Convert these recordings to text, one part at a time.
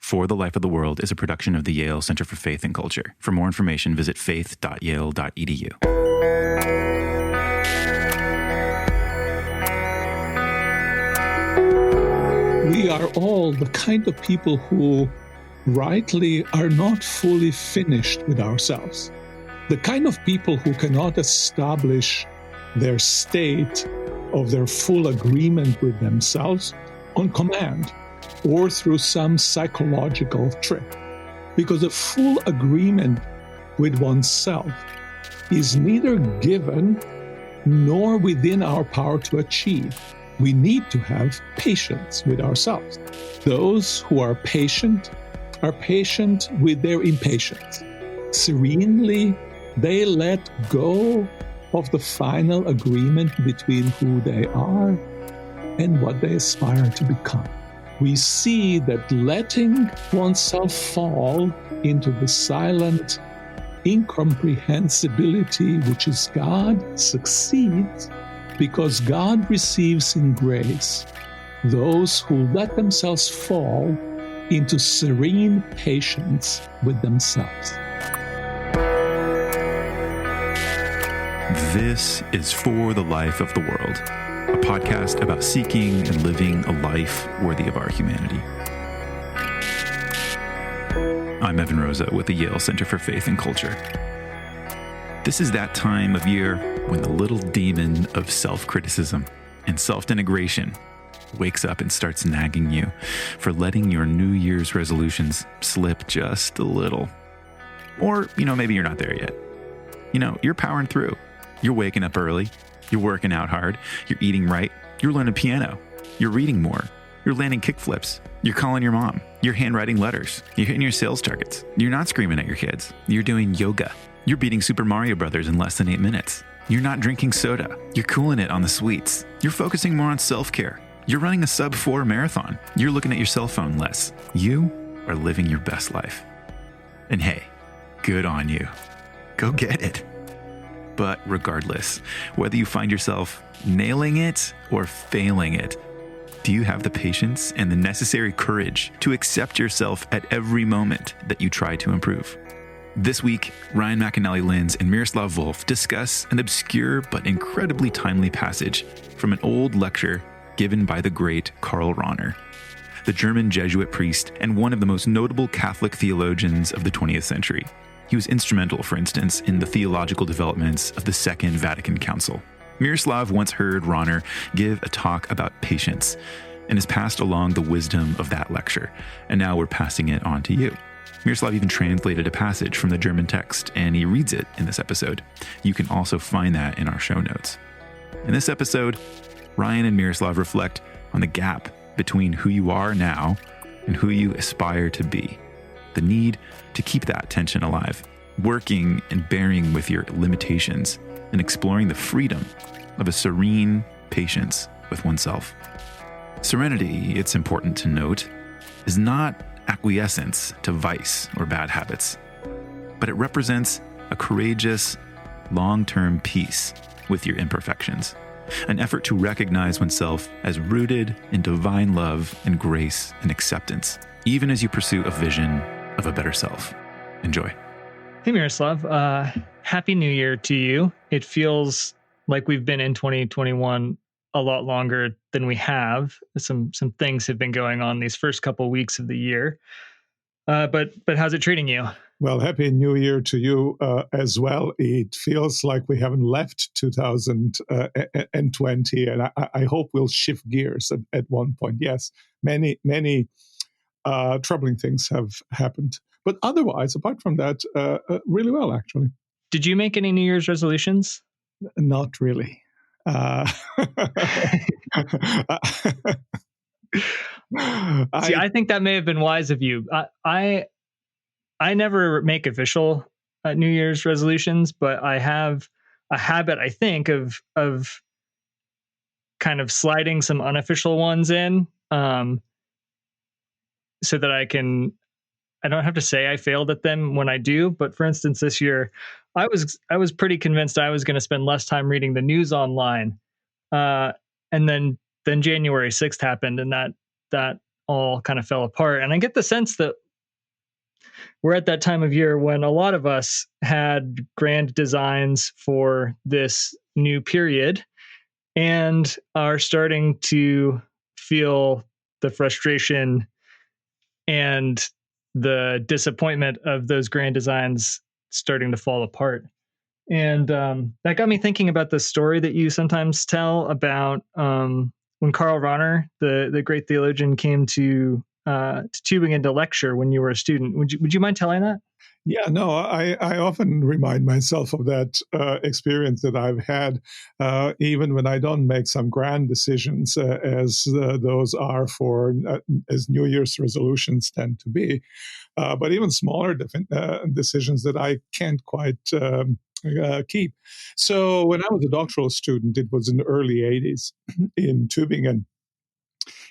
For the Life of the World is a production of the Yale Center for Faith and Culture. For more information, visit faith.yale.edu. We are all the kind of people who rightly are not fully finished with ourselves. The kind of people who cannot establish their state of their full agreement with themselves on command or through some psychological trick. Because a full agreement with oneself is neither given nor within our power to achieve. We need to have patience with ourselves. Those who are patient with their impatience. Serenely, they let go of the final agreement between who they are and what they aspire to become. We see that letting oneself fall into the silent incomprehensibility, which is God, succeeds because God receives in grace those who let themselves fall into serene patience with themselves. This is For the Life of the World, a podcast about seeking and living a life worthy of our humanity. I'm Evan Rosa with the Yale Center for Faith and Culture. This is that time of year when the little demon of self-criticism and self-denigration wakes up and starts nagging you for letting your New Year's resolutions slip just a little. Or, maybe you're not there yet. You're powering through. You're waking up early. You're working out hard. You're eating right. You're learning piano. You're reading more. You're landing kickflips. You're calling your mom. You're handwriting letters. You're hitting your sales targets. You're not screaming at your kids. You're doing yoga. You're beating Super Mario Brothers in less than 8 minutes. You're not drinking soda. You're cooling it on the sweets. You're focusing more on self-care. You're running a sub-4 marathon. You're looking at your cell phone less. You are living your best life. And hey, good on you. Go get it. But regardless, whether you find yourself nailing it or failing it, do you have the patience and the necessary courage to accept yourself at every moment that you try to improve? This week, Ryan McAnnally-Linz and Miroslav Volf discuss an obscure but incredibly timely passage from an old lecture given by the great Karl Rahner, the German Jesuit priest and one of the most notable Catholic theologians of the 20th century. He was instrumental, for instance, in the theological developments of the Second Vatican Council. Miroslav once heard Rahner give a talk about patience and has passed along the wisdom of that lecture, and now we're passing it on to you. Miroslav even translated a passage from the German text, and he reads it in this episode. You can also find that in our show notes. In this episode, Ryan and Miroslav reflect on the gap between who you are now and who you aspire to be. The need to keep that tension alive, working and bearing with your limitations, and exploring the freedom of a serene patience with oneself. Serenity, it's important to note, is not acquiescence to vice or bad habits, but it represents a courageous, long-term peace with your imperfections, an effort to recognize oneself as rooted in divine love and grace and acceptance, even as you pursue a vision of a better self. Enjoy. Hey, Miroslav. Happy New Year to you. It feels like we've been in 2021 a lot longer than we have. Some things have been going on these first couple weeks of the year. But how's it treating you? Well, Happy New Year to you as well. It feels like we haven't left 2020, and I hope we'll shift gears at one point. Yes, many troubling things have happened. But otherwise, apart from that, really well, actually. Did you make any New Year's resolutions? Not really. I think that may have been wise of you. I never make official New Year's resolutions, but I have a habit, I think, of kind of sliding some unofficial ones in, so that I don't have to say I failed at them when I do. But for instance, this year, I was pretty convinced I was going to spend less time reading the news online. And then January 6th happened, and that all kind of fell apart. And I get the sense that we're at that time of year when a lot of us had grand designs for this new period and are starting to feel the frustration and the disappointment of those grand designs starting to fall apart. And that got me thinking about the story that you sometimes tell about when Karl Rahner, the great theologian, came to Tübingen to lecture when you were a student. Would you mind telling that? Yeah, no, I often remind myself of that experience that I've had, even when I don't make some grand decisions, as those are for, as New Year's resolutions tend to be, but even smaller decisions that I can't quite keep. So when I was a doctoral student, it was in the early 80s in Tübingen.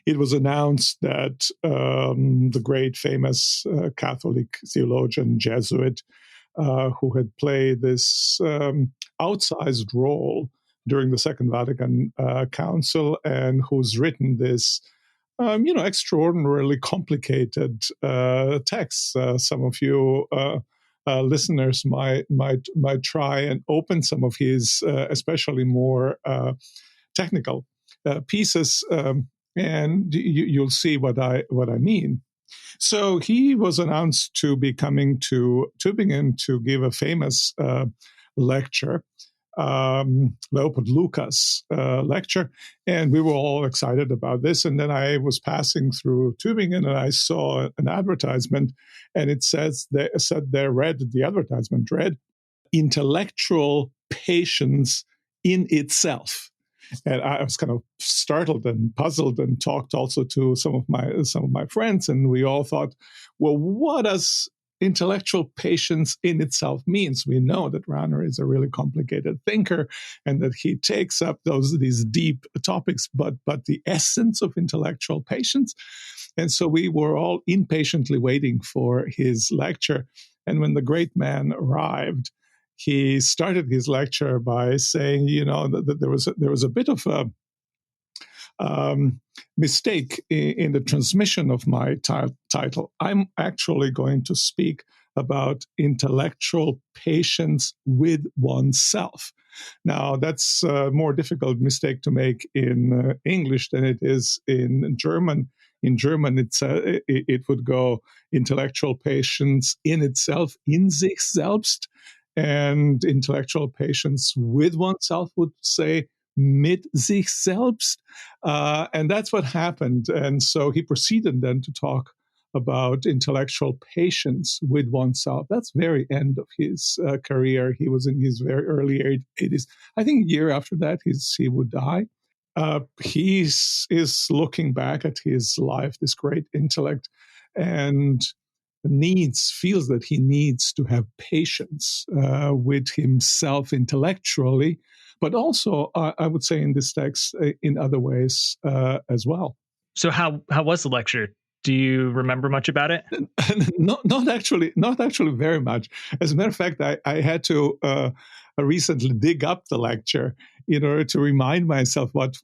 It was announced that the great famous Catholic theologian Jesuit, who had played this outsized role during the Second Vatican Council and who's written this, extraordinarily complicated text. Some of you listeners might try and open some of his, especially more technical pieces. And you'll see what I mean. So he was announced to be coming to Tübingen to give a famous lecture, Leopold Lucas lecture, and we were all excited about this. And then I was passing through Tübingen, and I saw an advertisement, and it said the advertisement read, "Intellectual patience in itself." And I was kind of startled and puzzled, and talked also to some of my friends, and we all thought, well, what does intellectual patience in itself means? We know that Rahner is a really complicated thinker, and that he takes up these deep topics, but the essence of intellectual patience. And so we were all impatiently waiting for his lecture. And when the great man arrived, he started his lecture by saying, that there was a bit of a mistake in the transmission of my title. I'm actually going to speak about intellectual patience with oneself. Now, that's a more difficult mistake to make in English than it is in German. In German, it would go intellectual patience in itself, in sich selbst, and intellectual patience with oneself would say mit sich selbst. And that's what happened. And so he proceeded then to talk about intellectual patience with oneself. That's very end of his career. He was in his very early 80s. I think a year after that, he would die. He is looking back at his life, this great intellect, and feels that he needs to have patience with himself intellectually, but also, I would say in this text, in other ways as well. So how was the lecture? Do you remember much about it? Not actually very much. As a matter of fact, I had to recently dig up the lecture in order to remind myself what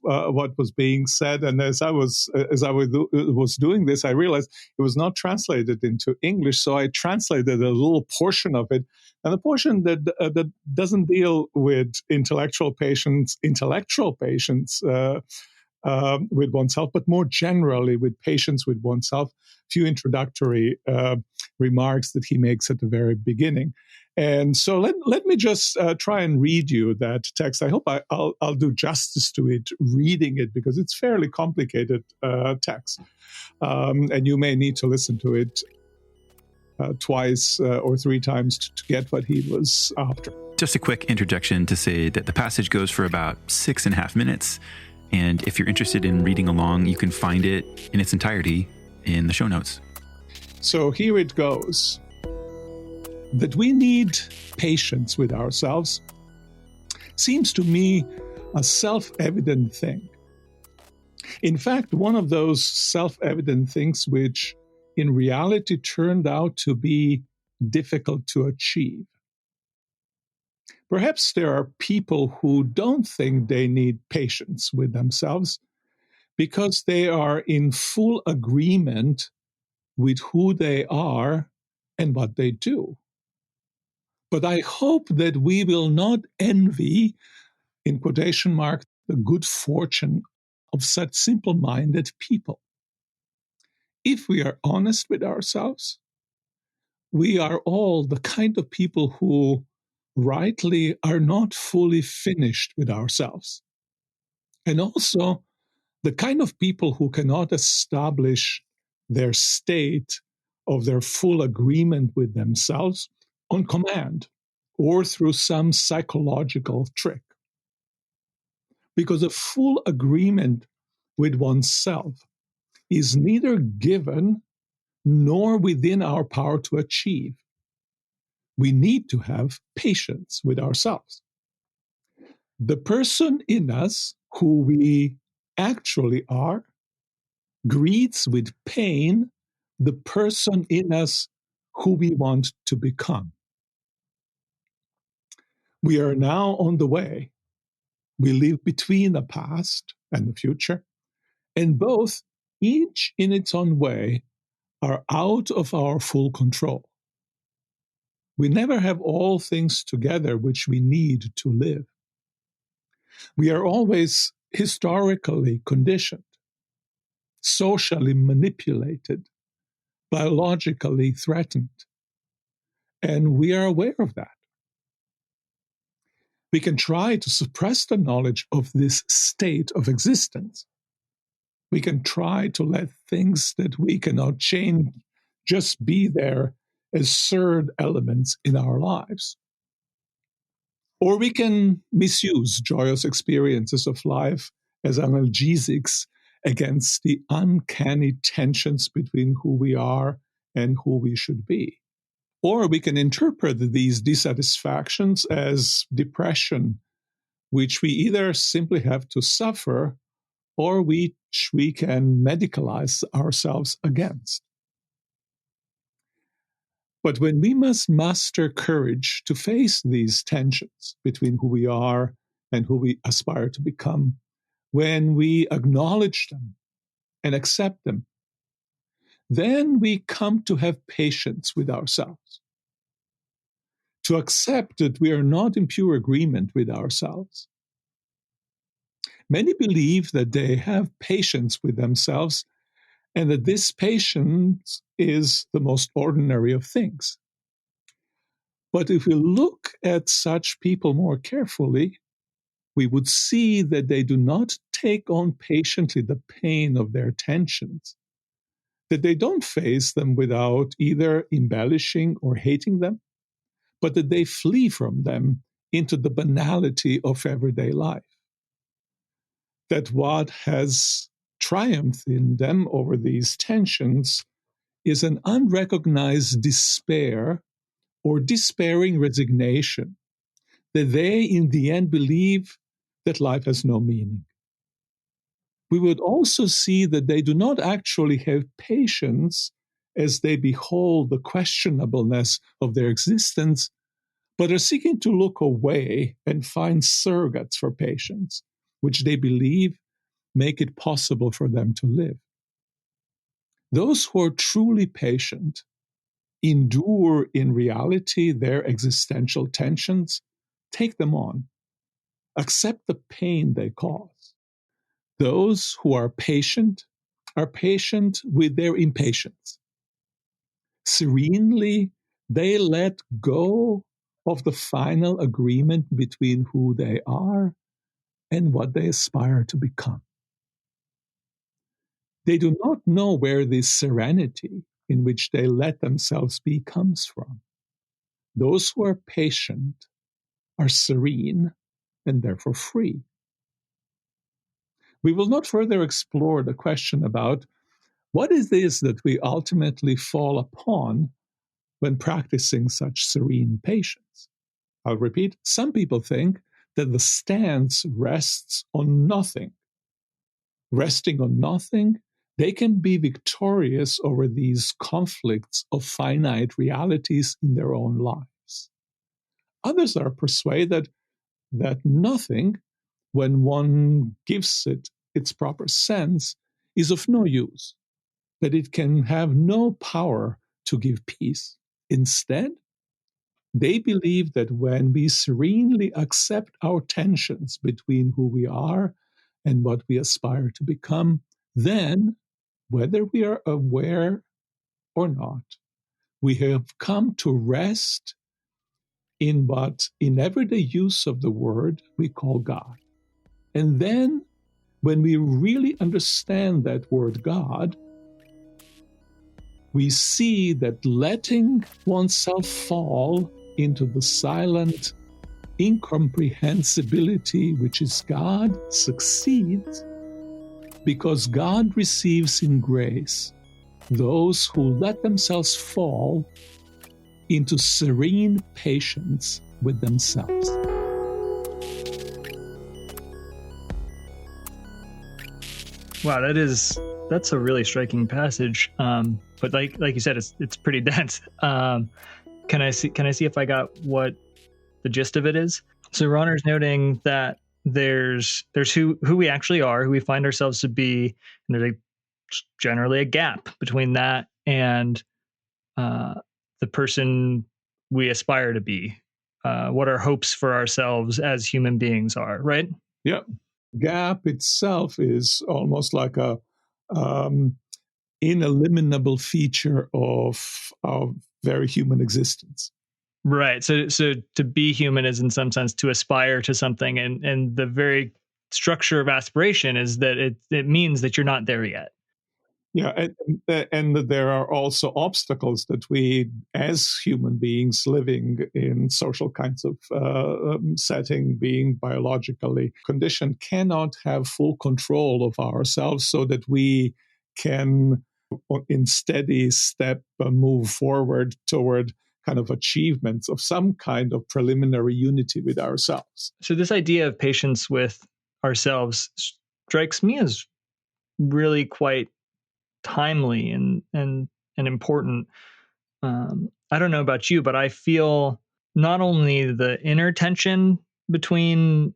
was being said. And as I was doing this, I realized it was not translated into English. So I translated a little portion of it, and the portion that doesn't deal with intellectual patience with oneself, but more generally with patience with oneself. Few introductory remarks that he makes at the very beginning. And so let me just try and read you that text. I hope I'll do justice to it reading it, because it's fairly complicated text. And you may need to listen to it twice or three times to get what he was after. Just a quick interjection to say that the passage goes for about 6.5 minutes. And if you're interested in reading along, you can find it in its entirety in the show notes. So here it goes. That we need patience with ourselves seems to me a self-evident thing. In fact, one of those self-evident things which in reality turned out to be difficult to achieve. Perhaps there are people who don't think they need patience with themselves, because they are in full agreement with who they are and what they do. But I hope that we will not envy, in quotation marks, the good fortune of such simple-minded people. If we are honest with ourselves, we are all the kind of people who rightly are not fully finished with ourselves. And also the kind of people who cannot establish their state of their full agreement with themselves on command or through some psychological trick. Because a full agreement with oneself is neither given nor within our power to achieve. We need to have patience with ourselves. The person in us who we actually are greets with pain the person in us who we want to become. We are now on the way. We live between the past and the future, and both, each in its own way, are out of our full control. We never have all things together which we need to live. We are always historically conditioned, socially manipulated, biologically threatened, and we are aware of that. We can try to suppress the knowledge of this state of existence. We can try to let things that we cannot change just be there as third elements in our lives. Or we can misuse joyous experiences of life as analgesics against the uncanny tensions between who we are and who we should be. Or we can interpret these dissatisfactions as depression, which we either simply have to suffer or which we can medicalize ourselves against. But when we must muster courage to face these tensions between who we are and who we aspire to become, when we acknowledge them and accept them, then we come to have patience with ourselves, to accept that we are not in pure agreement with ourselves. Many believe that they have patience with themselves and that this patience is the most ordinary of things. But if we look at such people more carefully, we would see that they do not take on patiently the pain of their tensions, that they don't face them without either embellishing or hating them, but that they flee from them into the banality of everyday life. That what has triumphed in them over these tensions is an unrecognized despair or despairing resignation, that they in the end believe that life has no meaning. We would also see that they do not actually have patience as they behold the questionableness of their existence, but are seeking to look away and find surrogates for patience, which they believe make it possible for them to live. Those who are truly patient endure in reality their existential tensions, take them on, accept the pain they cause. Those who are patient with their impatience. Serenely, they let go of the final agreement between who they are and what they aspire to become. They do not know where this serenity in which they let themselves be comes from. Those who are patient are serene and therefore free. We will not further explore the question about what is this that we ultimately fall upon when practicing such serene patience. I'll repeat, some people think that the stance rests on nothing. Resting on nothing, they can be victorious over these conflicts of finite realities in their own lives. Others are persuaded that nothing, when one gives it its proper sense, is of no use, that it can have no power to give peace. Instead, they believe that when we serenely accept our tensions between who we are and what we aspire to become, then, whether we are aware or not, we have come to rest in what, in everyday use of the word, we call God. And then, when we really understand that word God, we see that letting oneself fall into the silent incomprehensibility which is God succeeds because God receives in grace those who let themselves fall into serene patience with themselves. Wow, that's a really striking passage. But like you said, it's pretty dense. Can I see if I got what the gist of it is? So Rahner's noting that there's who we actually are, who we find ourselves to be, and there's generally a gap between that and the person we aspire to be, what our hopes for ourselves as human beings are, right? Yeah. Gap itself is almost like a ineliminable feature of our very human existence. Right. So to be human is in some sense to aspire to something, and the very structure of aspiration is that it means that you're not there yet. Yeah, and there are also obstacles that we, as human beings living in social kinds of setting, being biologically conditioned, cannot have full control of ourselves so that we can, in steady step, move forward toward kind of achievements of some kind of preliminary unity with ourselves. So this idea of patience with ourselves strikes me as really quite timely and important. I don't know about you, but I feel not only the inner tension between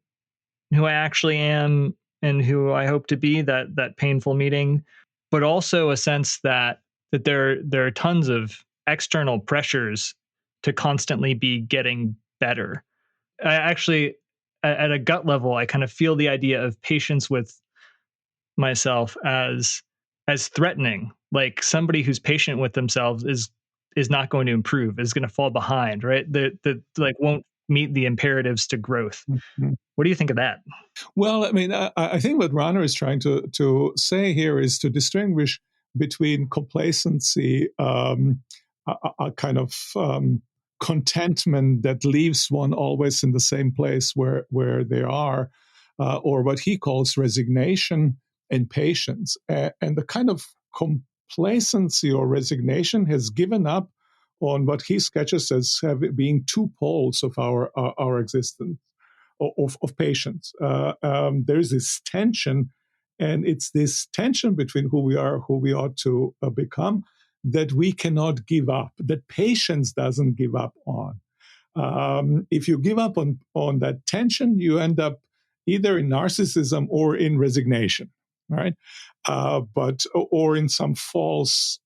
who I actually am and who I hope to be, that painful meeting, but also a sense that there are tons of external pressures to constantly be getting better. I actually, at a gut level, I kind of feel the idea of patience with myself as threatening. Like somebody who's patient with themselves is not going to improve, is going to fall behind, right? That like won't meet the imperatives to growth. Mm-hmm. What do you think of that? Well, I mean, I think what Rahner is trying to say here is to distinguish between complacency, a kind of contentment that leaves one always in the same place where they are, or what he calls resignation and patience. And the kind of complacency or resignation has given up on what he sketches as being two poles of our existence. Of patience. There is this tension, and it's this tension between who we are, who we ought to become, that we cannot give up, that patience doesn't give up on. If you give up on that tension, you end up either in narcissism or in resignation, right? Or in some false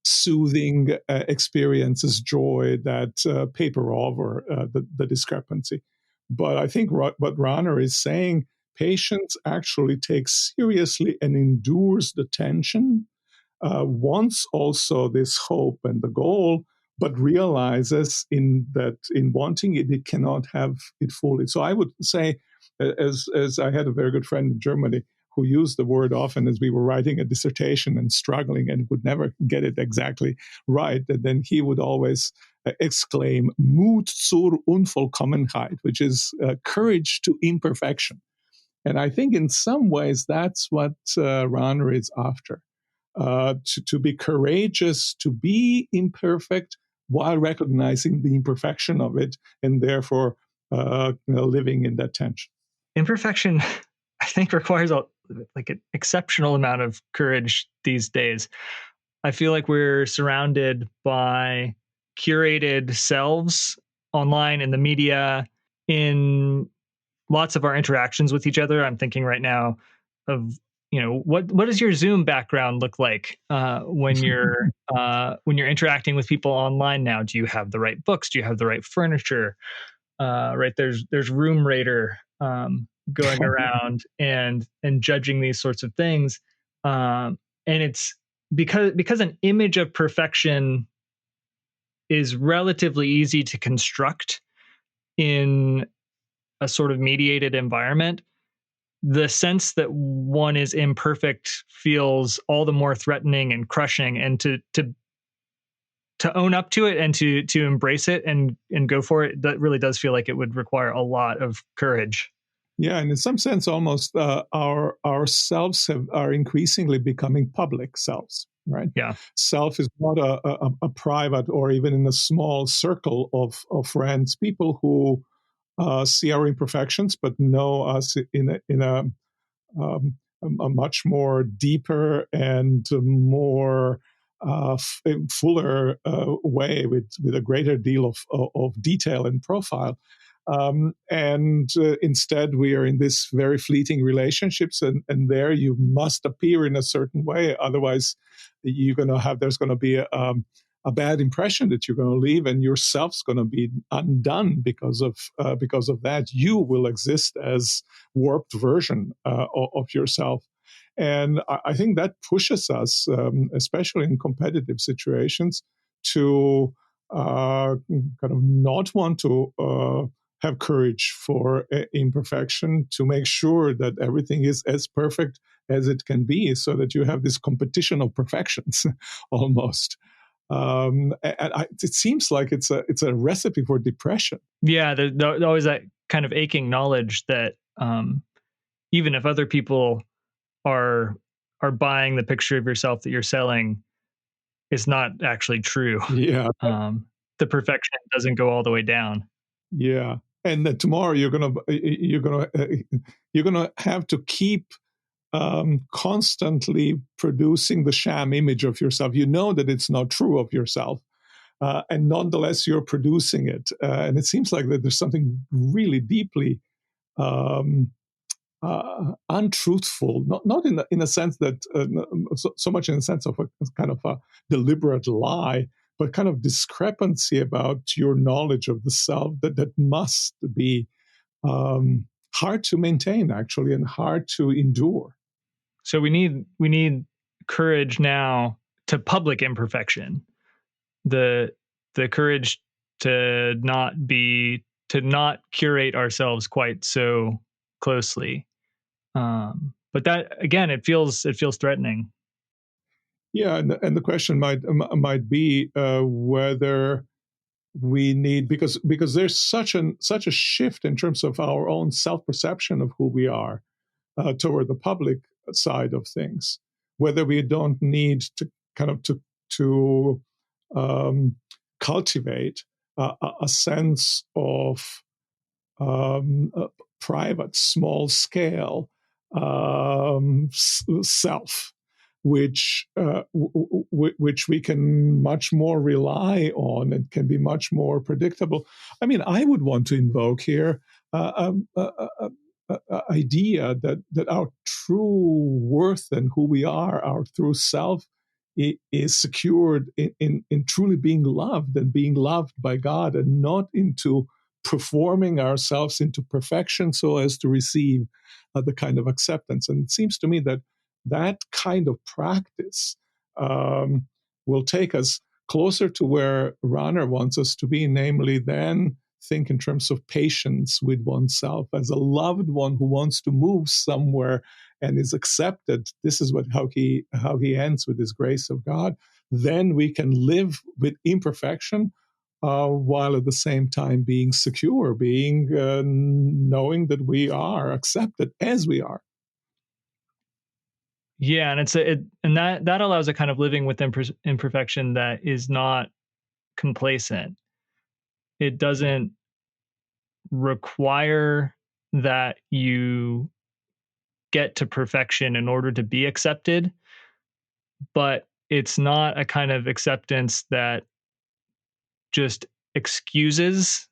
soothing experiences, joy that paper over the discrepancy. But I think what Rahner is saying, patience actually takes seriously and endures the tension, wants also this hope and the goal, but realizes in wanting it, it cannot have it fully. So I would say, as I had a very good friend in Germany who used the word often as we were writing a dissertation and struggling and would never get it exactly right, and then he would always exclaim, Mut zur Unvollkommenheit, which is courage to imperfection. And I think in some ways that's what Rahner is after, to be courageous, to be imperfect while recognizing the imperfection of it, and therefore living in that tension. Imperfection, I think, requires an exceptional amount of courage these days. I feel like we're surrounded by curated selves online, in the media, in lots of our interactions with each other. I'm thinking right now of, what does your Zoom background look like when you're interacting with people online now? Do you have the right books? Do you have the right furniture? Right, there's Room Raider going around and judging these sorts of things, and it's because an image of perfection is relatively easy to construct in a sort of mediated environment. The sense that one is imperfect feels all the more threatening and crushing, and to own up to it and to embrace it and go for it, that really does feel like it would require a lot of courage. Yeah, and in some sense, almost our selves are increasingly becoming public selves, right? Yeah. Self is not a private or even in a small circle of friends, people who see our imperfections but know us in a much more deeper and more fuller way with a greater deal of detail and profile. And instead, we are in this very fleeting relationships, and there you must appear in a certain way. Otherwise, there's going to be a bad impression that you're going to leave, and yourself's going to be undone because of that. You will exist as warped version of yourself. And I think that pushes us, especially in competitive situations, to kind of not want to have courage for imperfection, to make sure that everything is as perfect as it can be, so that you have this competition of perfections almost. It seems like it's a recipe for depression. Yeah, there's always that kind of aching knowledge that even if other people are buying the picture of yourself that you're selling, it's not actually true. Yeah, the perfection doesn't go all the way down. Yeah, and then tomorrow you're gonna have to keep constantly producing the sham image of yourself. You know that it's not true of yourself, and nonetheless you're producing it. And it seems like that there's something really deeply untruthful, not in a sense that so much in the sense of a kind of a deliberate lie, but kind of discrepancy about your knowledge of the self that must be hard to maintain, actually, and hard to endure. So we need courage now to public imperfection, the courage to not curate ourselves quite so closely. But that, again, it feels threatening. Yeah, and the question might be whether we need, because there's such a shift in terms of our own self-perception of who we are toward the public side of things, whether we don't need to kind of to cultivate a sense of private, small scale self, which we can much more rely on and can be much more predictable. I mean, I would want to invoke here idea that our true worth and who we are, our true self, is secured in truly being loved and being loved by God, and not into performing ourselves into perfection so as to receive the kind of acceptance. And it seems to me that kind of practice will take us closer to where Rahner wants us to be, namely then think in terms of patience with oneself as a loved one who wants to move somewhere and is accepted. This is how he ends with this grace of God. Then we can live with imperfection while at the same time being secure, being knowing that we are accepted as we are. Yeah, and and that allows a kind of living with imperfection that is not complacent. It doesn't require that you get to perfection in order to be accepted, but it's not a kind of acceptance that just excuses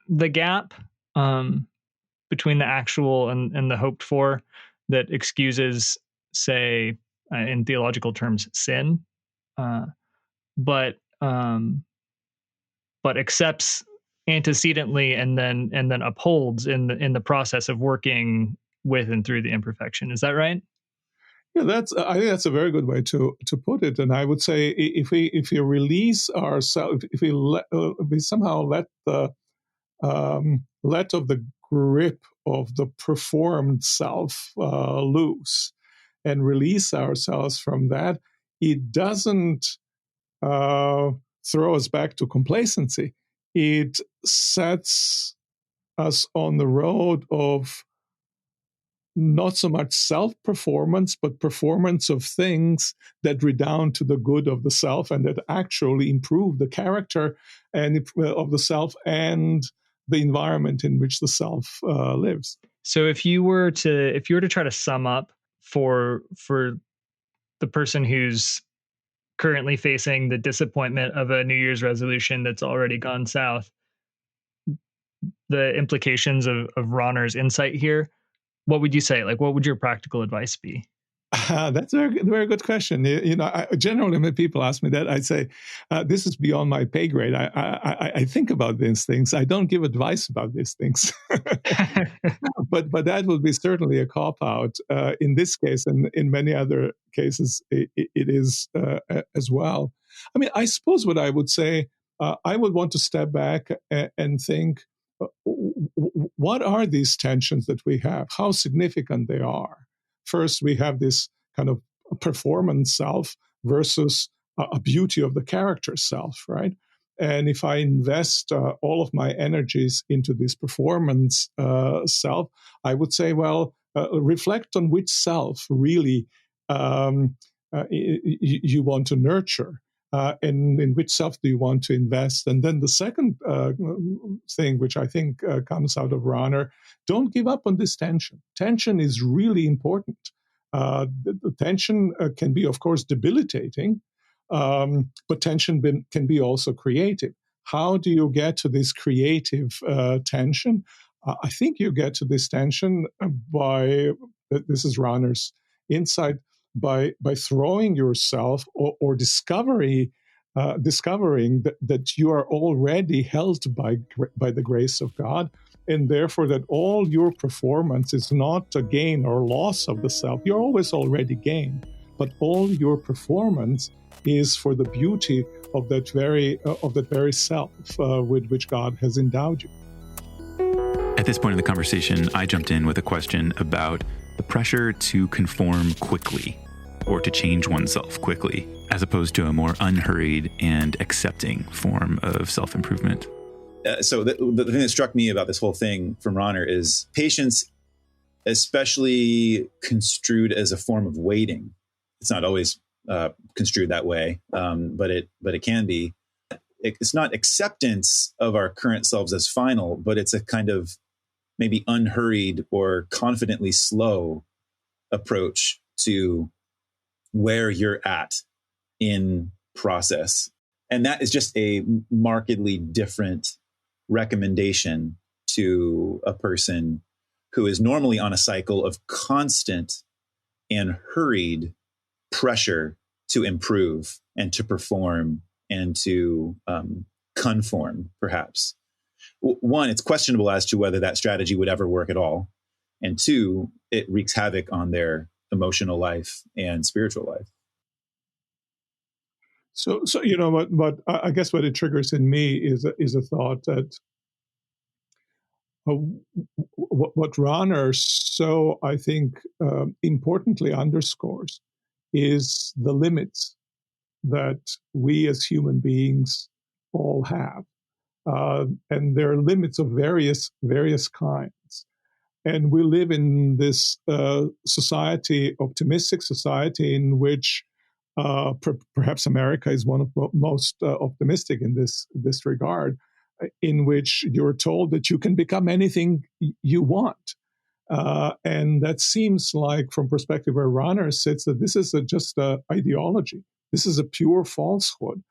the gap. between the actual and the hoped for that excuses, say, in theological terms, sin, uh, but accepts antecedently and then upholds in the process of working with and through the imperfection. Is that right? Yeah, I think that's a very good way to put it. And I would say if we release ourselves, if we somehow let of the grip of the performed self loose and release ourselves from that, it doesn't throw us back to complacency. It sets us on the road of not so much self-performance, but performance of things that redound to the good of the self and that actually improve the character of the self and the environment in which the self lives. So if you were to try to sum up for the person who's currently facing the disappointment of a New Year's resolution that's already gone south, the implications of Rahner's insight here, what would you say? Like, what would your practical advice be? That's a very good question. Generally, when people ask me that, I'd say, this is beyond my pay grade. I think about these things. I don't give advice about these things. but that would be certainly a cop-out in this case, and in many other cases, it is as well. I mean, I suppose what I would say, I would want to step back and think, what are these tensions that we have? How significant they are? First, we have this kind of performance self versus a beauty of the character self, right? And if I invest all of my energies into this performance self, I would say, well, reflect on which self really you want to nurture. And in which self do you want to invest? And then the second thing, which I think comes out of Rahner, don't give up on this tension. Tension is really important. The tension can be, of course, debilitating, but tension can be also creative. How do you get to this creative tension? I think you get to this tension by, this is Rahner's insight, by throwing yourself or discovering that you are already held by the grace of God, and therefore that all your performance is not a gain or loss of the self. You're always already gained, but all your performance is for the beauty of that very self with which God has endowed you. At this point in the conversation, I jumped in with a question about the pressure to conform quickly or to change oneself quickly, as opposed to a more unhurried and accepting form of self-improvement. So the thing that struck me about this whole thing from Rahner is patience, especially construed as a form of waiting. It's not always construed that way, but it can be. It's not acceptance of our current selves as final, but it's a kind of maybe unhurried or confidently slow approach to where you're at in process. And that is just a markedly different recommendation to a person who is normally on a cycle of constant and hurried pressure to improve and to perform and to conform, perhaps. One, it's questionable as to whether that strategy would ever work at all. And two, it wreaks havoc on their emotional life and spiritual life. So what I guess what it triggers in me is a thought that what Rahner so I think importantly underscores is the limits that we as human beings all have, and there are limits of various kinds. And we live in this optimistic society, in which perhaps America is one of the most optimistic in this regard, in which you're told that you can become anything you want. And that seems like, from perspective where Rahner sits, that this is just an ideology. This is a pure falsehood.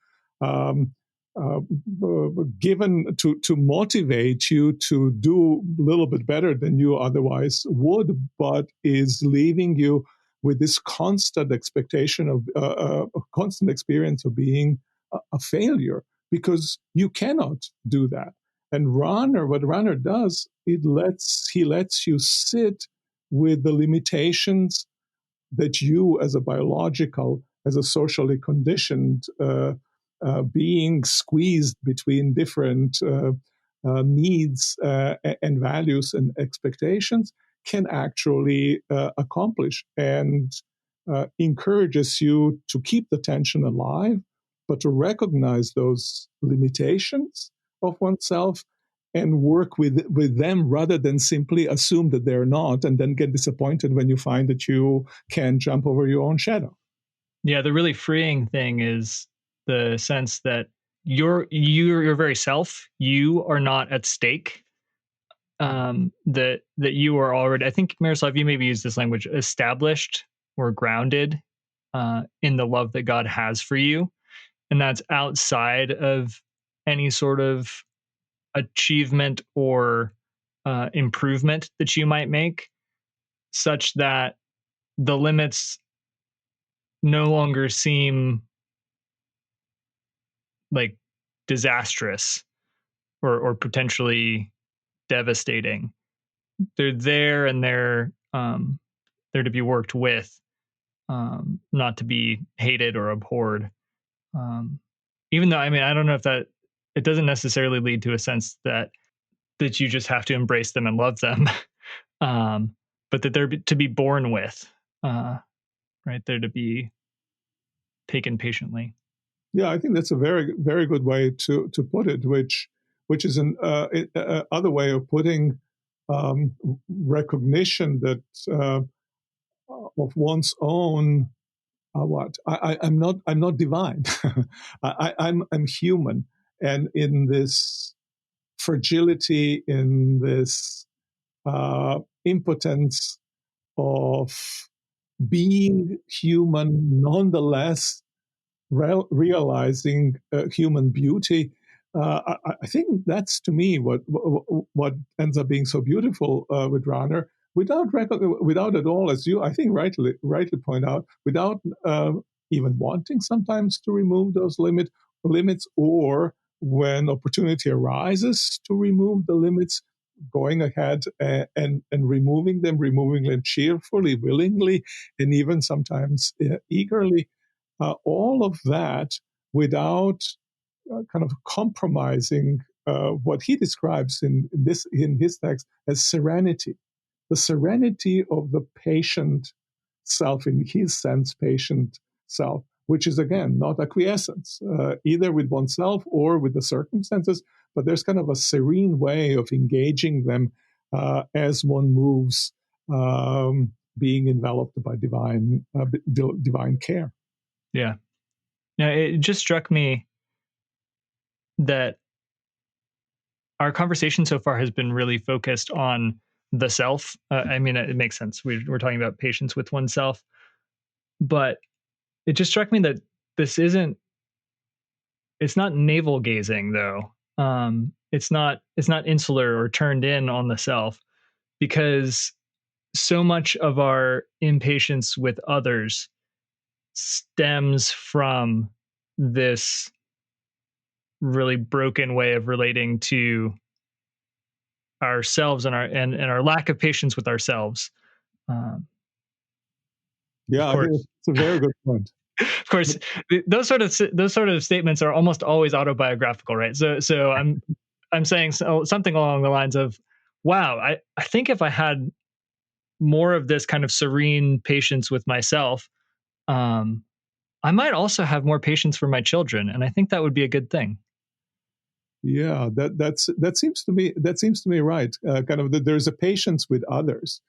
given to motivate you to do a little bit better than you otherwise would, but is leaving you with this constant expectation of a constant experience of being a failure, because you cannot do that. And what Rahner does, he lets you sit with the limitations that you, as a socially conditioned being, squeezed between different needs and values and expectations, can actually accomplish, and encourages you to keep the tension alive, but to recognize those limitations of oneself and work with them, rather than simply assume that they're not and then get disappointed when you find that you can't jump over your own shadow. Yeah, the really freeing thing is the sense that your very self, you are not at stake. That you are already, I think, Miroslav, you maybe use this language, established or grounded in the love that God has for you. And that's outside of any sort of achievement or improvement that you might make, such that the limits no longer seem like disastrous or potentially devastating. They're there, and they're to be worked with, not to be hated or abhorred. Even though, I mean, I don't know if that, it doesn't necessarily lead to a sense that you just have to embrace them and love them, but that they're to be born with, right? They're to be taken patiently. Yeah, I think that's a very, very good way to put it, which is an other way of putting recognition that of one's own. I'm not divine. I'm human, and in this fragility, in this impotence of being human, nonetheless realizing human beauty. I think that's, to me, what ends up being so beautiful with Rahner, without at all, as you, I think, rightly point out, without even wanting sometimes to remove those limits, or when opportunity arises to remove the limits, going ahead and removing them cheerfully, willingly, and even sometimes eagerly. All of that without kind of compromising what he describes in his text as serenity, the serenity of the patient self, in his sense, patient self, which is, again, not acquiescence, either with oneself or with the circumstances, but there's kind of a serene way of engaging them as one moves, being enveloped by divine care. Yeah. Now, it just struck me that our conversation so far has been really focused on the self. I mean, it makes sense. We're talking about patience with oneself, but it just struck me that it's not navel gazing, though. It's not insular or turned in on the self, because so much of our impatience with others stems from this really broken way of relating to ourselves and our lack of patience with ourselves. Yeah, I think it's a very good point. Of course, those sort of statements are almost always autobiographical, right? So I'm saying something along the lines of, wow, I think if I had more of this kind of serene patience with myself, I might also have more patience for my children, and I think that would be a good thing. Yeah, that seems to me right. Kind of there's a patience with others,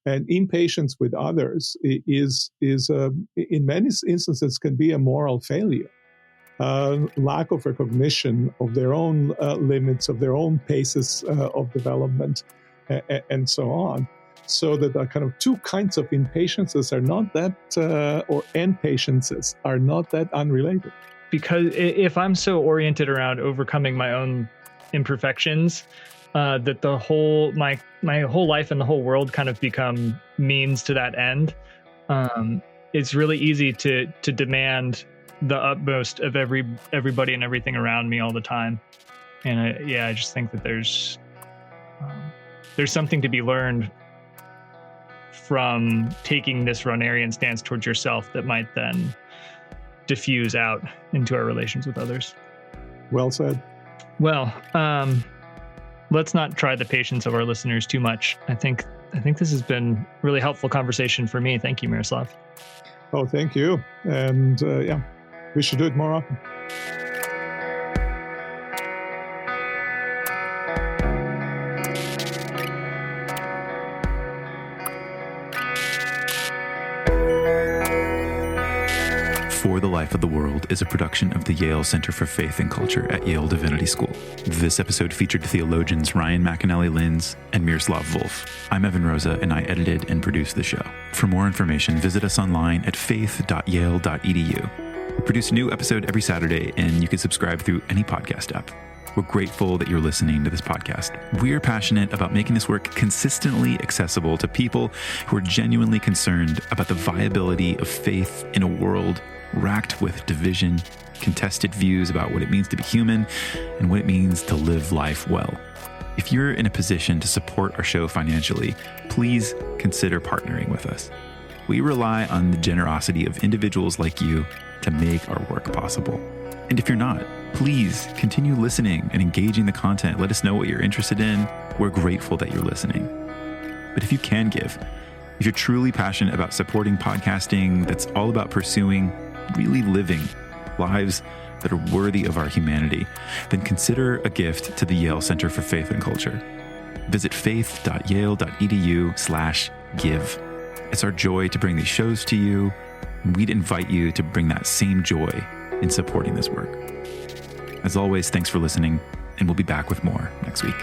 and impatience with others is in many instances can be a moral failure, lack of recognition of their own limits, of their own paces of development, and so on. So that the kind of two kinds of impatiences are not that, or impatiences are not that unrelated. because if I'm so oriented around overcoming my own imperfections, that the whole my whole life and the whole world kind of become means to that end. It's really easy to demand the utmost of everybody and everything around me all the time. And I just think that there's something to be learned from taking this Rahnerian stance towards yourself that might then diffuse out into our relations with others. Well said. Well, let's not try the patience of our listeners too much. I think this has been a really helpful conversation for me. Thank you, Miroslav. Oh, thank you. And we should do it more often. For the Life of the World is a production of the Yale Center for Faith and Culture at Yale Divinity School. This episode featured theologians Ryan McAnnally-Linz and Miroslav Volf. I'm Evan Rosa, and I edited and produced the show. For more information, visit us online at faith.yale.edu. We produce a new episode every Saturday, and you can subscribe through any podcast app. We're grateful that you're listening to this podcast. We're passionate about making this work consistently accessible to people who are genuinely concerned about the viability of faith in a world racked with division, contested views about what it means to be human, and what it means to live life well. If you're in a position to support our show financially, please consider partnering with us. We rely on the generosity of individuals like you to make our work possible. And if you're not, please continue listening and engaging the content. Let us know what you're interested in. We're grateful that you're listening. But if you can give, if you're truly passionate about supporting podcasting that's all about pursuing, really living lives that are worthy of our humanity, then consider a gift to the Yale Center for Faith and Culture. Visit faith.yale.edu/give. It's our joy to bring these shows to you, and we'd invite you to bring that same joy in supporting this work. As always, thanks for listening, and we'll be back with more next week.